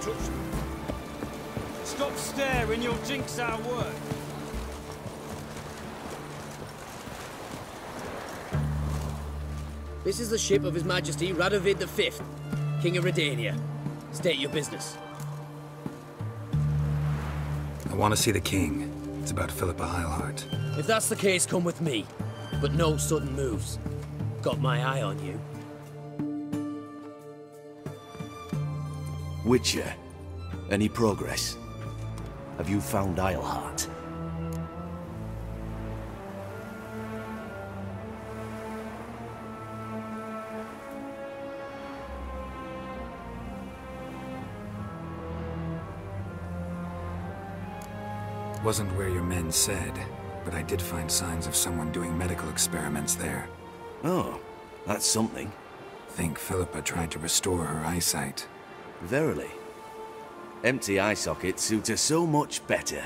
touch me. Stop staring, you'll jinx our work. This is the ship of His Majesty Radovid V, King of Redania. State your business. I want to see the king. It's about Philippa Eilhart. If that's the case, come with me. But no sudden moves. Got my eye on you. Witcher, any progress? Have you found Eilhart? Wasn't where your men said, but I did find signs of someone doing medical experiments there. Oh, that's something. Think Philippa tried to restore her eyesight. Verily. Empty eye sockets suit her so much better.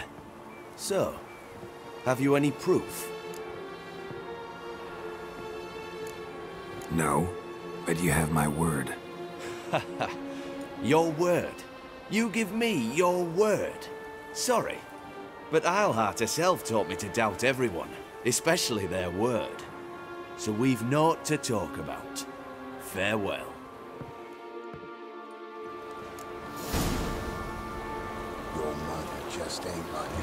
So, have you any proof? No, but you have my word. Your word? You give me your word? Sorry, but Eilhart herself taught me to doubt everyone, especially their word. So we've naught to talk about. Farewell. Your mother just ain't like it.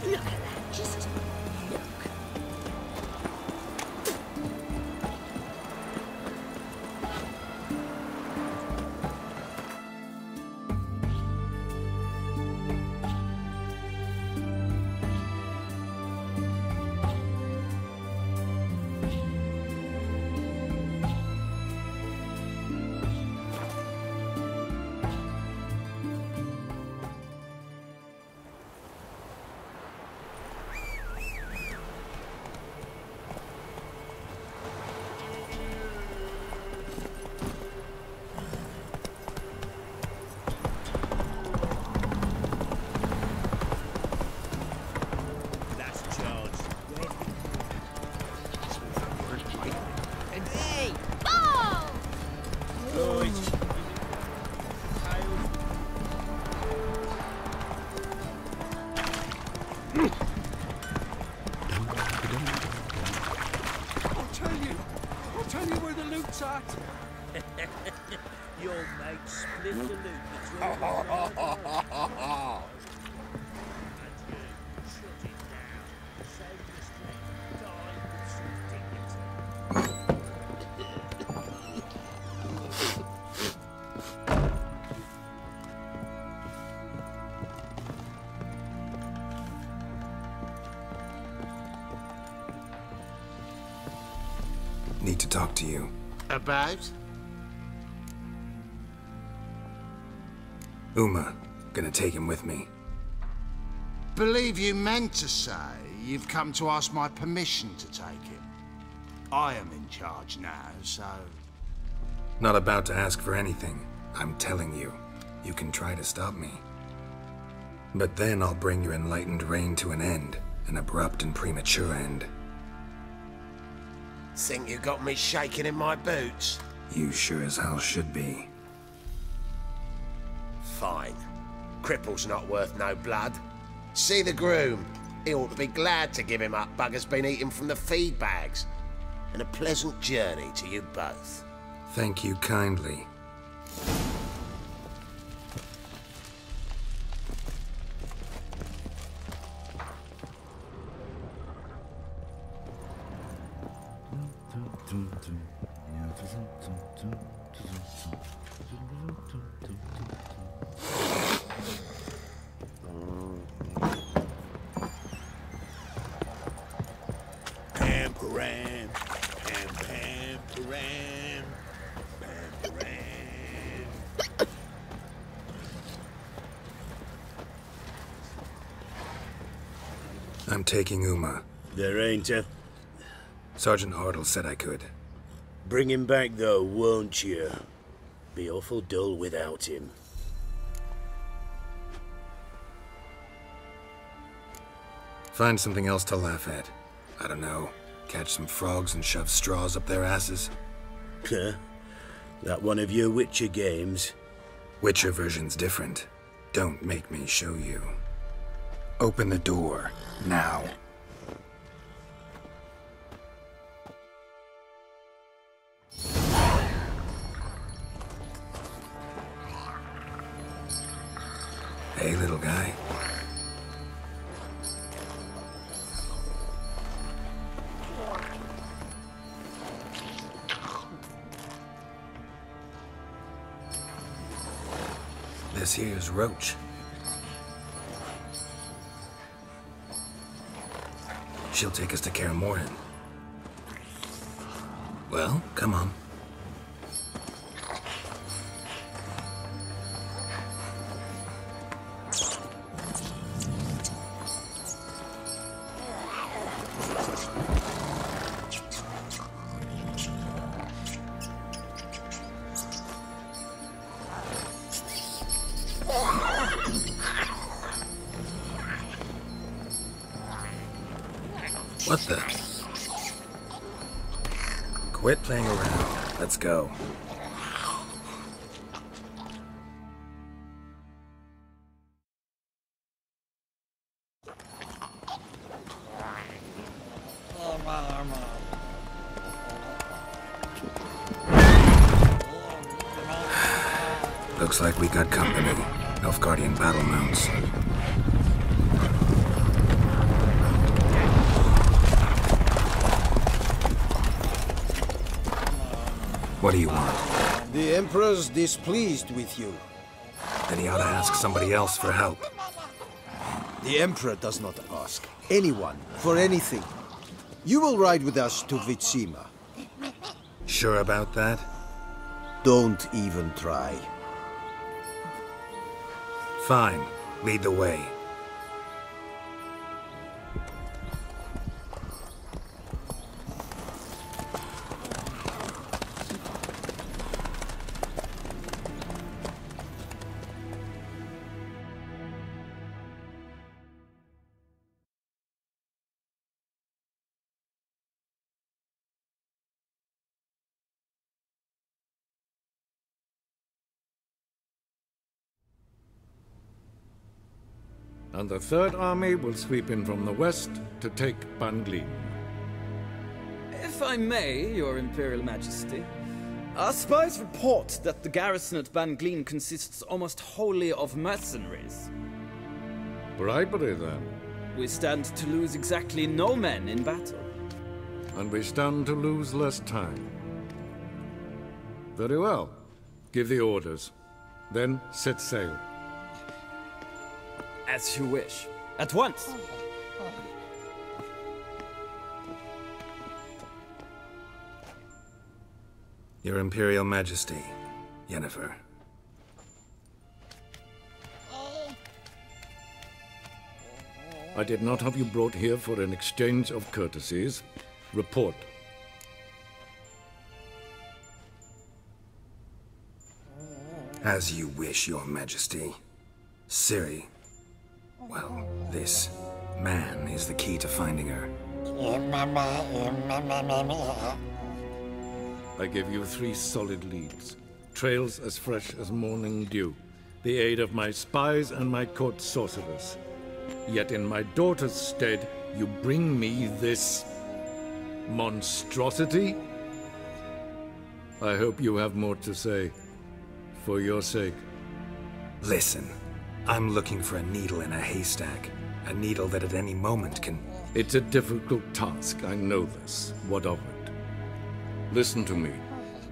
Look at that, just look. I'll tell you where the loot's at. Your mate split the loot between Need to talk to you. About? Uma, gonna take him with me. Believe you meant to say you've come to ask my permission to take him. I am in charge now, so... Not about to ask for anything. I'm telling you, you can try to stop me. But then I'll bring your enlightened reign to an end, an abrupt and premature end. Think you got me shaking in my boots? You sure as hell should be. Fine. Cripple's not worth no blood. See the groom. He ought to be glad to give him up. Bugger's been eating from the feed bags. And a pleasant journey to you both. Thank you kindly. I'm taking Uma. There ain't a... Sergeant Hartle said I could. Bring him back, though, won't you? Be awful dull without him. Find something else to laugh at. I don't know. Catch some frogs and shove straws up their asses. Huh? That one of your Witcher games? Witcher version's different. Don't make me show you. Open the door, now. Hey, little guy. This here's Roach. She'll take us to Kaer Morhen. Well, come on. What the? Quit playing around. Let's go. Looks like we got company. Nilfgaardian battle mounts. What do you want? The Emperor's displeased with you. Then he ought to ask somebody else for help. The Emperor does not ask anyone for anything. You will ride with us to Vitsima. Sure about that? Don't even try. Fine. Lead the way. And the Third Army will sweep in from the west to take Ban Glin. If I may, Your Imperial Majesty, our spies report that the garrison at Ban Glin consists almost wholly of mercenaries. Bribery, then. We stand to lose exactly no men in battle. And we stand to lose less time. Very well. Give the orders. Then set sail. As you wish. At once! Your Imperial Majesty, Yennefer. I did not have you brought here for an exchange of courtesies. Report. As you wish, Your Majesty. Ciri. Well, this man is the key to finding her. I give you 3 solid leads. Trails as fresh as morning dew. The aid of my spies and my court sorcerers. Yet in my daughter's stead, you bring me this... monstrosity? I hope you have more to say. For your sake. Listen. I'm looking for a needle in a haystack. A needle that at any moment can... It's a difficult task, I know this. What of it? Listen to me.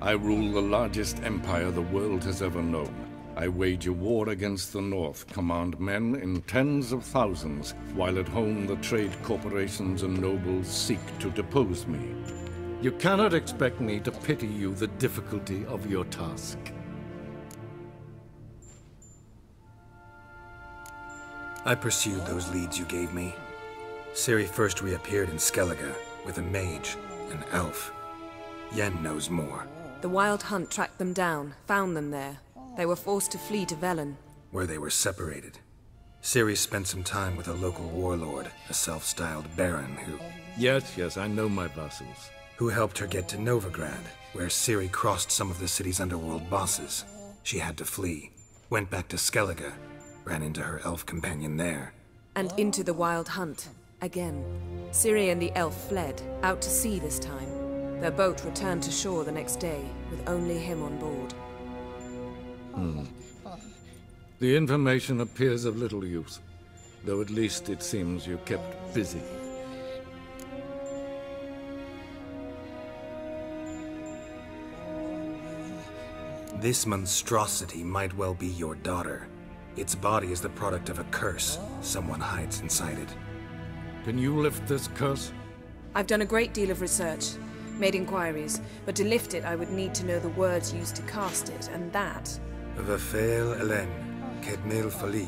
I rule the largest empire the world has ever known. I wage a war against the North, command men in tens of thousands, while at home the trade corporations and nobles seek to depose me. You cannot expect me to pity you the difficulty of your task. I pursued those leads you gave me. Ciri first reappeared in Skellige with a mage, an elf. Yen knows more. The Wild Hunt tracked them down, found them there. They were forced to flee to Velen, where they were separated. Ciri spent some time with a local warlord, a self-styled baron who... Yes, I know my vassals. Who helped her get to Novigrad, where Ciri crossed some of the city's underworld bosses. She had to flee, went back to Skellige, ran into her elf companion there. and into the Wild Hunt, again. Ciri and the elf fled, out to sea this time. Their boat returned to shore the next day, with only him on board. The information appears of little use, though at least it seems you kept busy. This monstrosity might well be your daughter. Its body is the product of a curse. Someone hides inside it. Can you lift this curse? I've done a great deal of research, made inquiries, but to lift it I would need to know the words used to cast it, and that... Vafeil Elen, Kedmil Fali,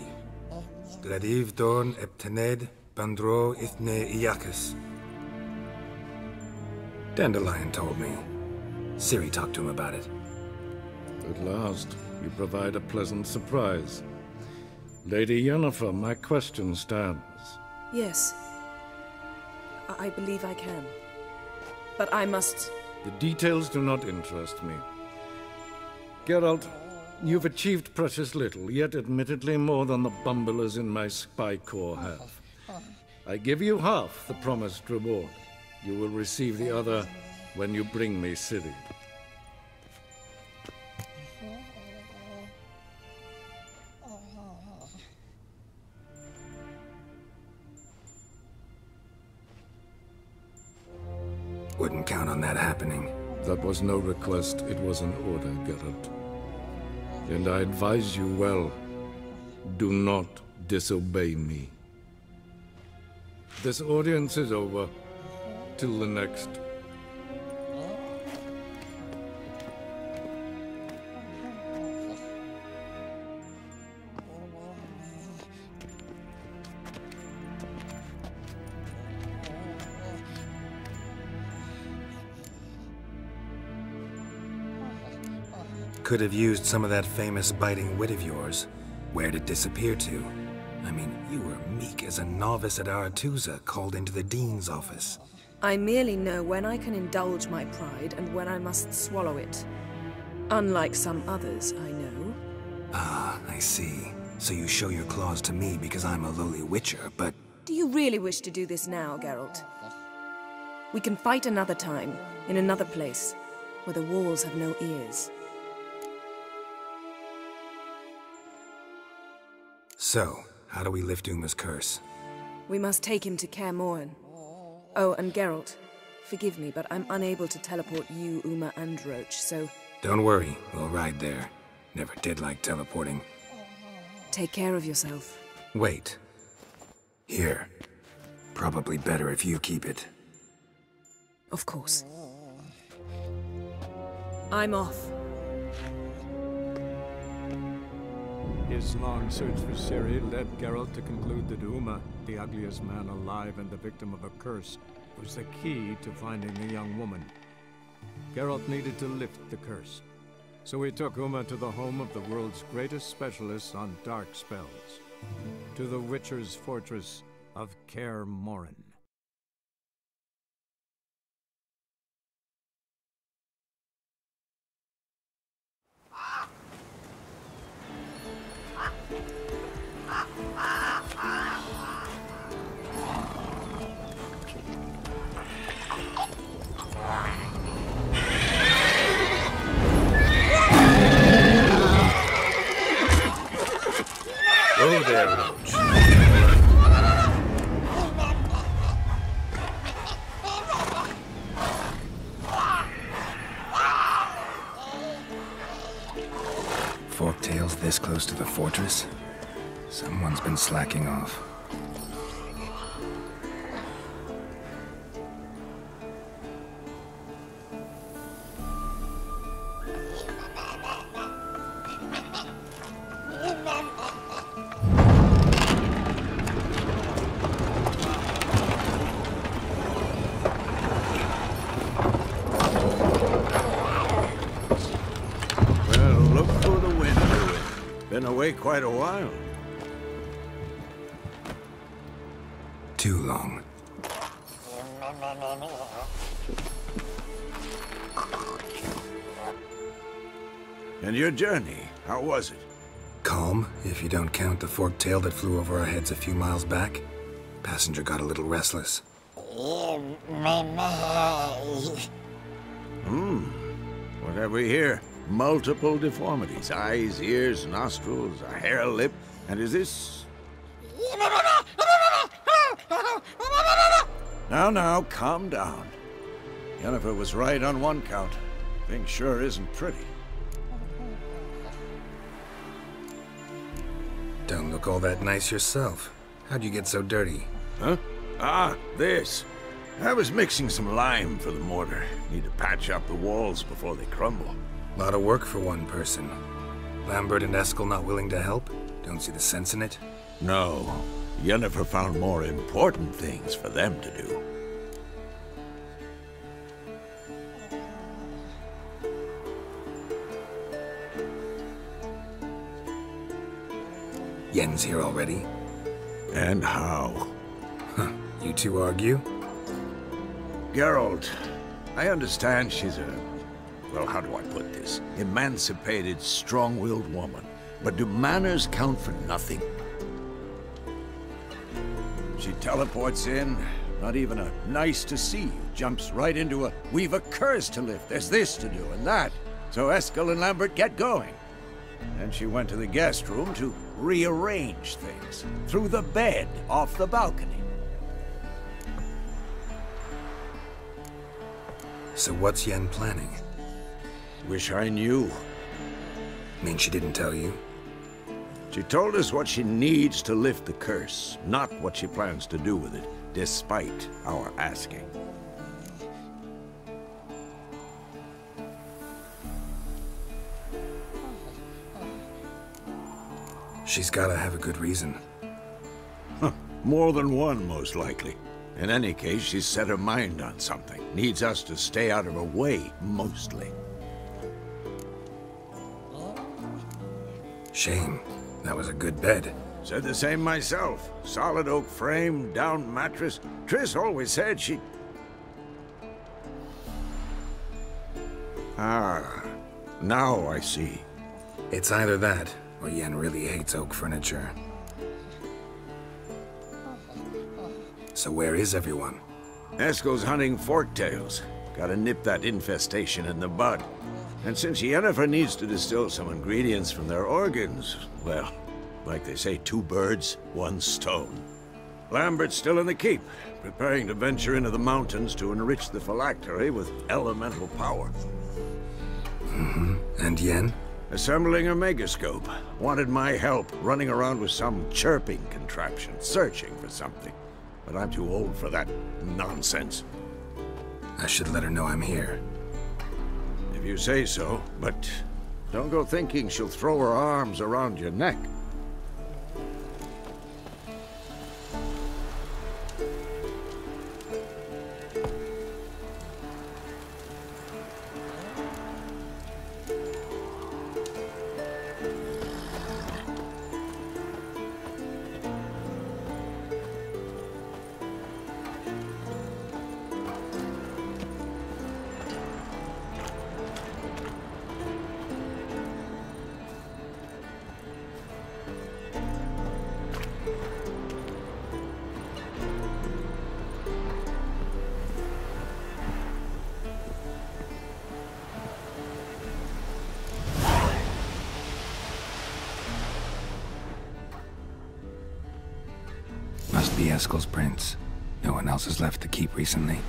Gladiv Dorn Eptened, Bandro Ithne Iakis. Dandelion told me. Ciri talked to him about it. At last, you provide a pleasant surprise. Lady Yennefer, my question stands. Yes. I believe I can. But I must... The details do not interest me. Geralt, you've achieved precious little, yet admittedly more than the bumblers in my spy corps have. I give you half the promised reward. You will receive the other when you bring me Ciri. Wouldn't count on that happening. That was no request, it was an order, Geralt. And I advise you well, do not disobey me. This audience is over. Till the next. Could have used some of that famous biting wit of yours. Where'd it disappear to? I mean, you were meek as a novice at Aretuza called into the Dean's office. I merely know when I can indulge my pride and when I must swallow it. Unlike some others, I know. Ah, I see. So you show your claws to me because I'm a lowly witcher, but... Do you really wish to do this now, Geralt? We can fight another time, in another place, where the walls have no ears. So, how do we lift Uma's curse? We must take him to Kaer Morhen. Oh, and Geralt, forgive me, but I'm unable to teleport you, Uma, and Roach, so... Don't worry, we'll ride there. Never did like teleporting. Take care of yourself. Wait. Here. Probably better if you keep it. Of course. I'm off. His long search for Ciri led Geralt to conclude that Uma, the ugliest man alive and the victim of a curse, was the key to finding the young woman. Geralt needed to lift the curse, so he took Uma to the home of the world's greatest specialist on dark spells, to the Witcher's fortress of Kaer Morhen. Go there, Roach. Forktails this close to the fortress? Someone's been slacking off. Been away quite a while. Too long. And your journey, how was it? Calm, if you don't count the forked tail that flew over our heads a few miles back. Passenger got a little restless. What have we here? Multiple deformities. Eyes, ears, nostrils, a hair lip. And is this... Now, calm down. Yennefer was right on one count. Thing sure isn't pretty. Don't look all that nice yourself. How'd you get so dirty? Huh? Ah, this. I was mixing some lime for the mortar. Need to patch up the walls before they crumble. Lot of work for one person. Lambert and Eskel not willing to help? Don't see the sense in it? No. Yennefer found more important things for them to do. Yen's here already? And how? Huh. You two argue? Geralt, I understand she's a... well, how do I put this? Emancipated, strong-willed woman. But do manners count for nothing? She teleports in, not even a nice to see you, jumps right into a we've a curse to lift, there's this to do and that. So Eskel and Lambert get going. And she went to the guest room to rearrange things. Through the bed, off the balcony. So what's Yen planning? Wish I knew. Mean she didn't tell you? She told us what she needs to lift the curse, not what she plans to do with it, despite our asking. She's gotta have a good reason. More than one, most likely. In any case, she's set her mind on something. Needs us to stay out of her way, mostly. Shame. That was a good bed. Said the same myself. Solid oak frame, down mattress. Triss always said she... Ah, now I see. It's either that, or Yen really hates oak furniture. So where is everyone? Eskel's hunting forktails. Gotta nip that infestation in the bud. And since Yennefer needs to distill some ingredients from their organs, well, like they say, 2 birds, 1 stone. Lambert's still in the keep, preparing to venture into the mountains to enrich the phylactery with elemental power. And Yen? Assembling a megascope. Wanted my help running around with some chirping contraption, searching for something. But I'm too old for that nonsense. I should let her know I'm here. If you say so, but don't go thinking she'll throw her arms around your neck. Must be Eskel's prints. No one else has left the keep recently.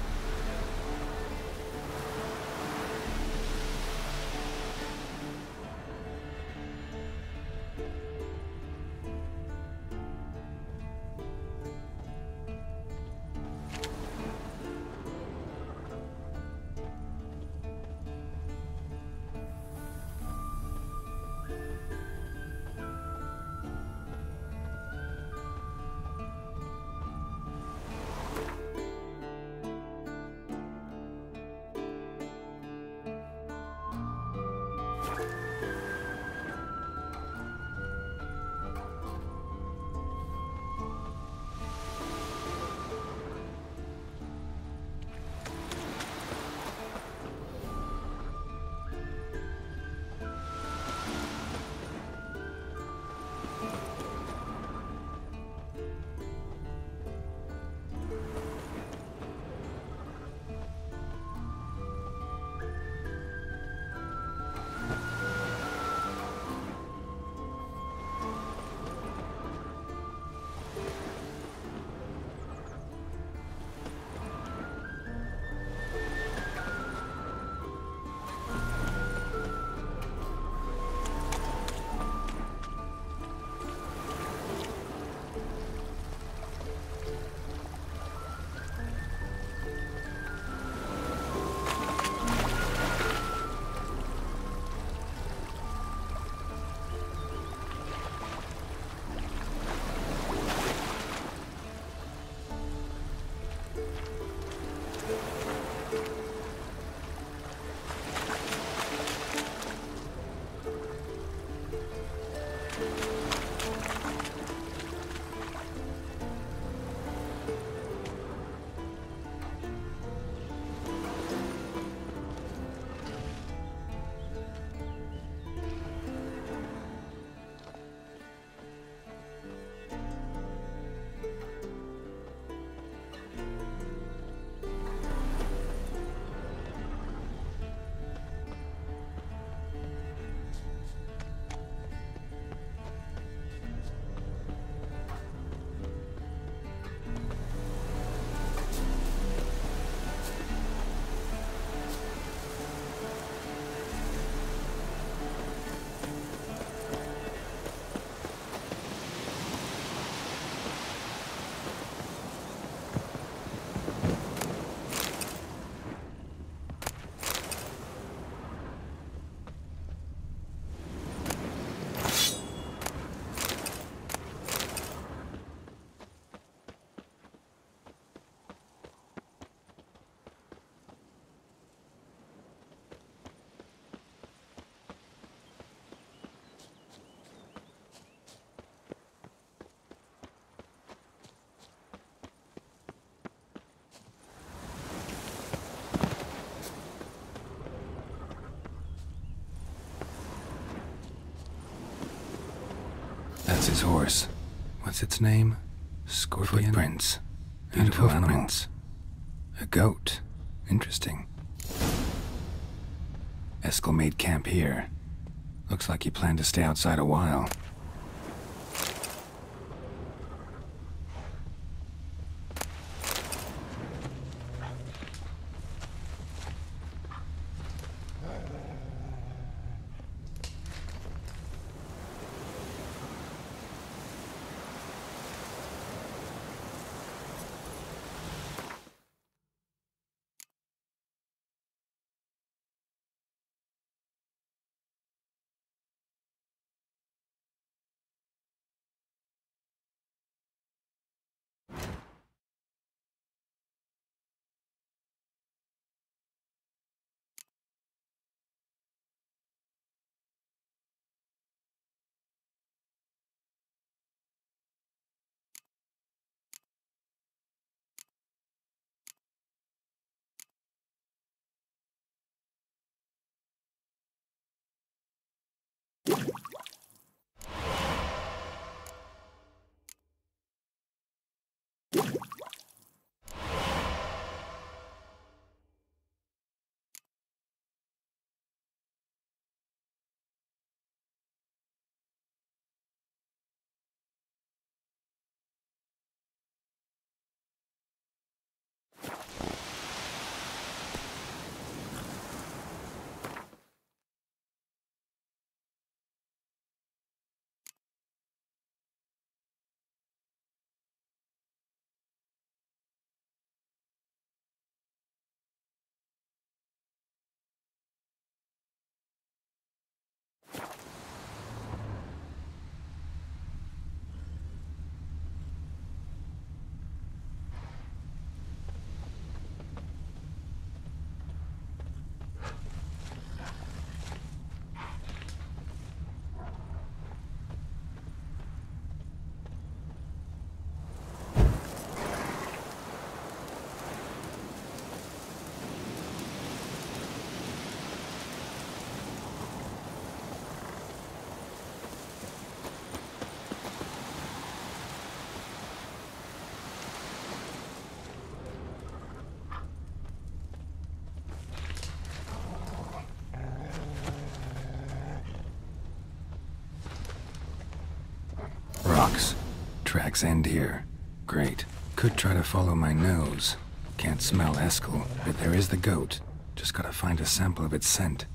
That's his horse. What's its name? Scorpion? Footprints. Beautiful animals. A goat. Interesting. Eskel made camp here. Looks like he planned to stay outside a while. Tracks end here. Great. Could try to follow my nose. Can't smell Eskel, but there is the goat. Just gotta find a sample of its scent.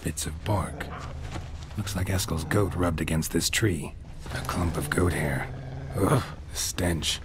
Bits of bark. Looks like Eskel's goat rubbed against this tree. A clump of goat hair. Ugh, the stench.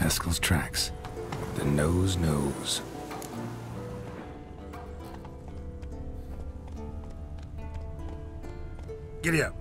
Eskel's tracks. The nose knows. Giddy up.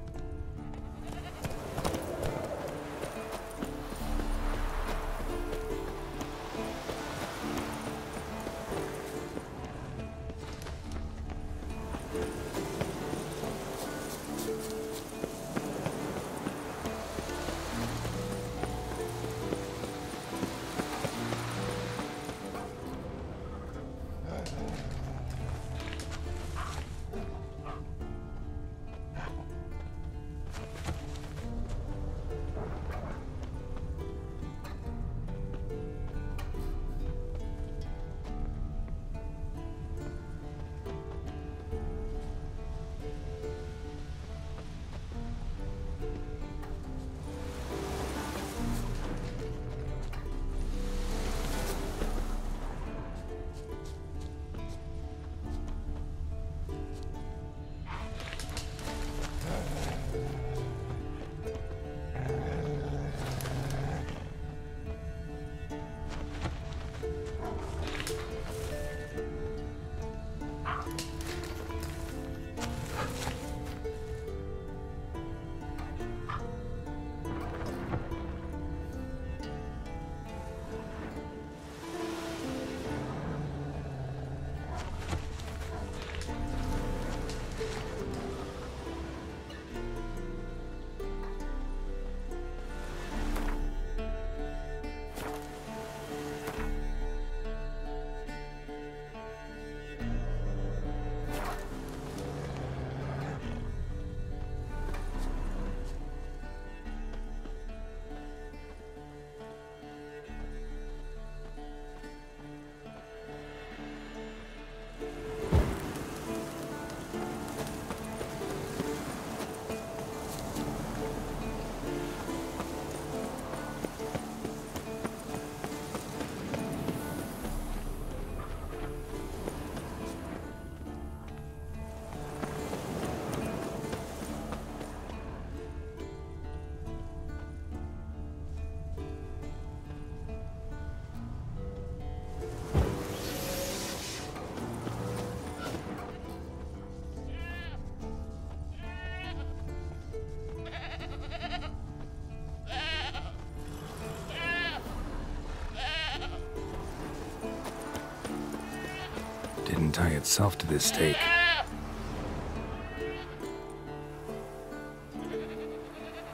Didn't tie itself to this stake.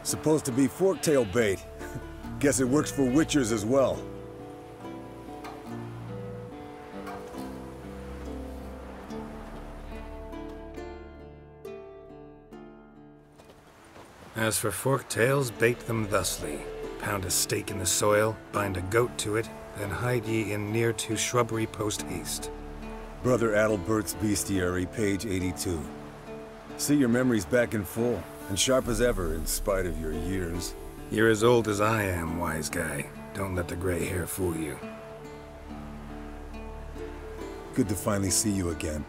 Supposed to be forktail bait. Guess it works for witchers as well. As for forktails, bait them thusly. Pound a stake in the soil, bind a goat to it, then hide ye in near to shrubbery post haste. Brother Adalbert's Bestiary, page 82. See, your memory's back in full, and sharp as ever, in spite of your years. You're as old as I am, wise guy. Don't let the gray hair fool you. Good to finally see you again.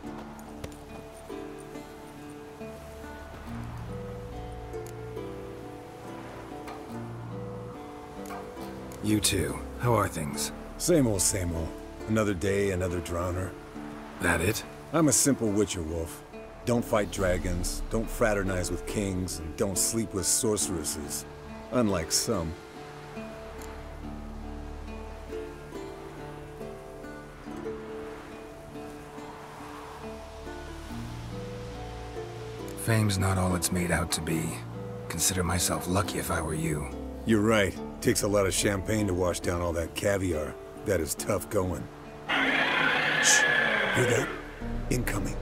You too. How are things? Same old, same old. Another day, another drowner. That it? I'm a simple witcher, Wolf. Don't fight dragons, don't fraternize with kings, and don't sleep with sorceresses. Unlike some. Fame's not all it's made out to be. Consider myself lucky if I were you. You're right. Takes a lot of champagne to wash down all that caviar. That is tough going. Shh. Hear that? Incoming.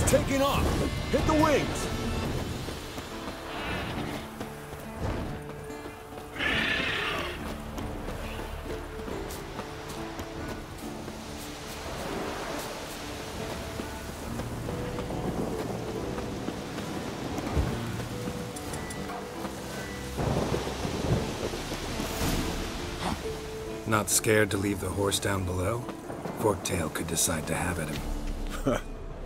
Taking off! Hit the wings! Not scared to leave the horse down below? Forktail could decide to have at him.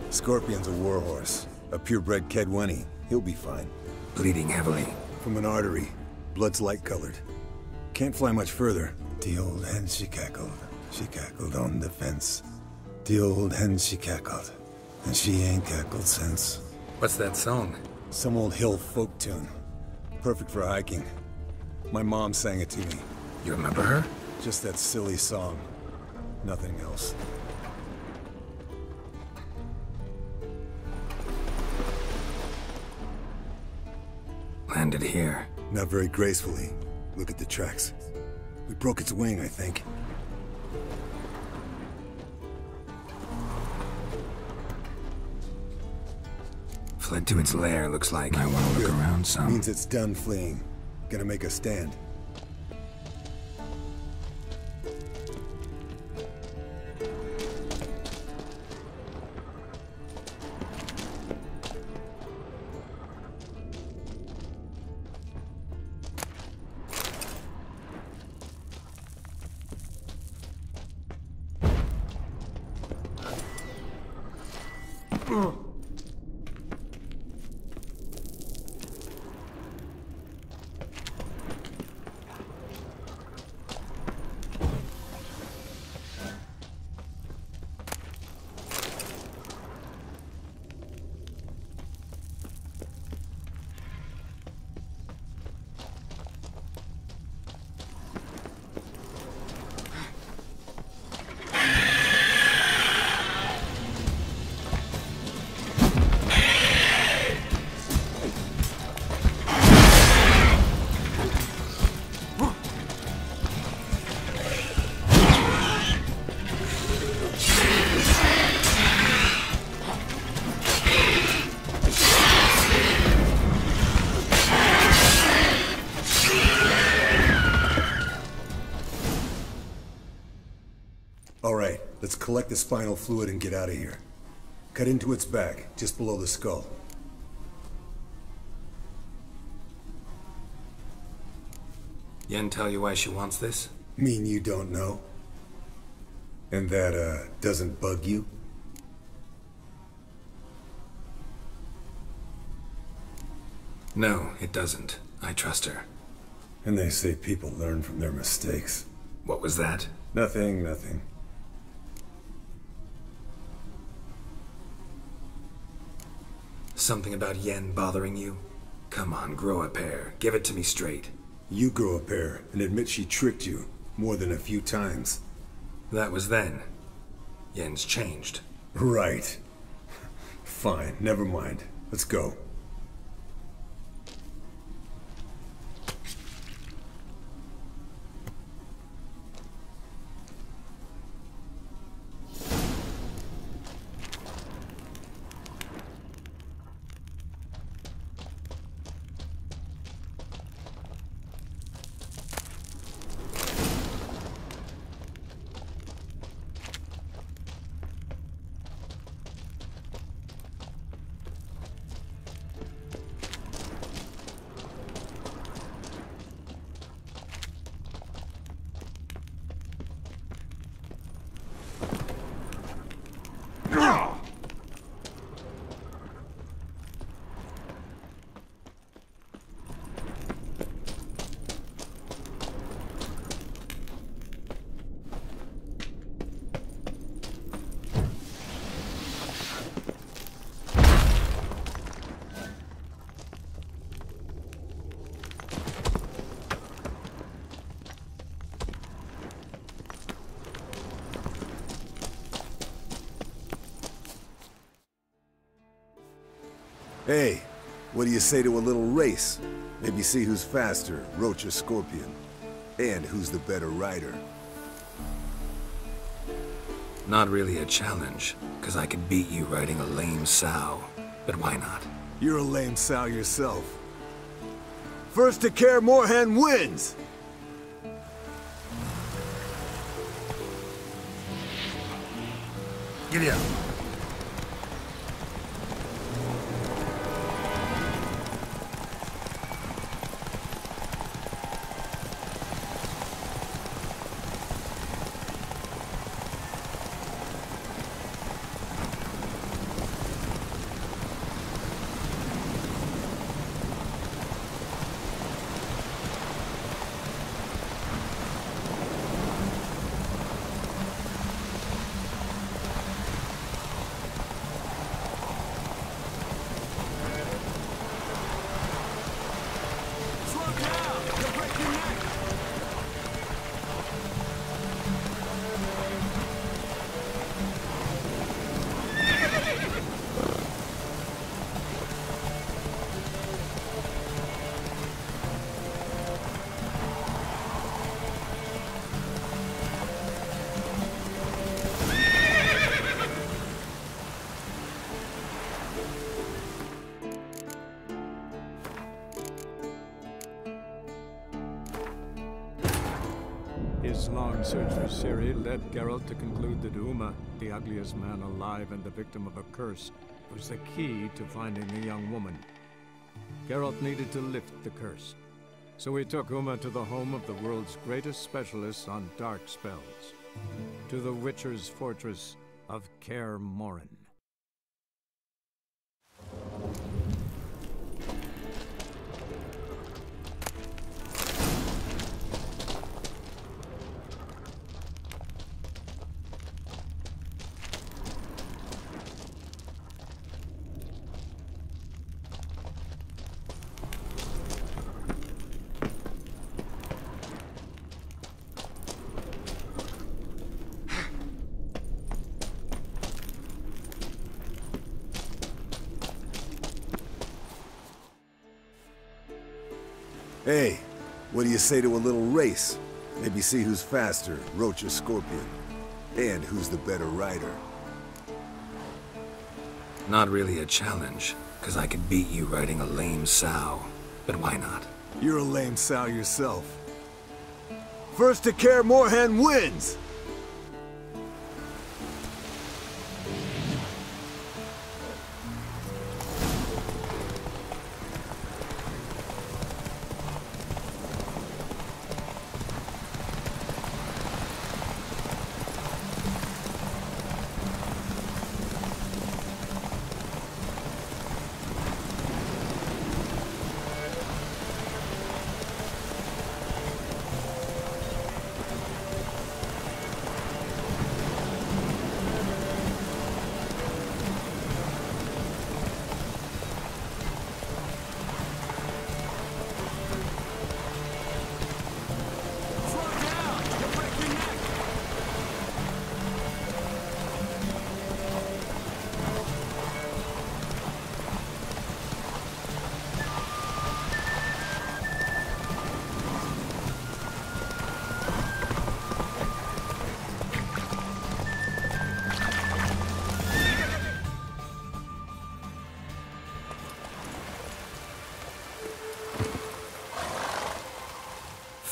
Scorpion's a warhorse. A purebred Kedwenny. He'll be fine. Bleeding heavily. From an artery. Blood's light-colored. Can't fly much further. The old hen, she cackled. She cackled on the fence. The old hen, she cackled. And she ain't cackled since. What's that song? Some old hill folk tune. Perfect for hiking. My mom sang it to me. You remember her? Just that silly song. Nothing else. Landed here. Not very gracefully. Look at the tracks. We broke its wing, I think. Fled to its lair, looks like. I want to look around some. Means it's done fleeing. Gonna make a stand. Let's collect the spinal fluid and get out of here. Cut into its back, just below the skull. Yen tell you why she wants this? Mean you don't know? And that, doesn't bug you? No, it doesn't. I trust her. And they say people learn from their mistakes. What was that? Nothing, nothing. Something about Yen bothering you? Come on, grow a pair. Give it to me straight. You grow a pair and admit she tricked you more than a few times. That was then. Yen's changed. Right. Fine, never mind. Let's go. Hey, what do you say to a little race? Maybe see who's faster, Roach or Scorpion. And who's the better rider. Not really a challenge, because I could beat you riding a lame sow. But why not? You're a lame sow yourself. First to Kaer Morhen wins! Giddy up. His long search for Ciri led Geralt to conclude that Uma, the ugliest man alive and the victim of a curse, was the key to finding the young woman. Geralt needed to lift the curse, so he took Uma to the home of the world's greatest specialist on dark spells, to the Witcher's fortress of Kaer Morhen. Hey, what do you say to a little race? Maybe see who's faster, Roach or Scorpion. And who's the better rider. Not really a challenge, because I could beat you riding a lame sow. But why not? You're a lame sow yourself. First to Kaer Morhen wins!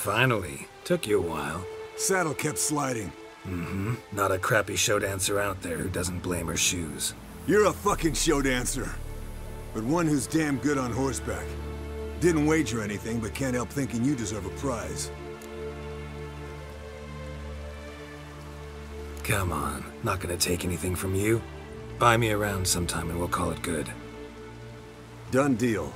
Finally. Took you a while. Saddle kept sliding. Mm-hmm. Not a crappy show dancer out there who doesn't blame her shoes. You're a fucking show dancer. But one who's damn good on horseback. Didn't wager anything, but can't help thinking you deserve a prize. Come on. Not gonna take anything from you. Buy me around sometime and we'll call it good. Done deal.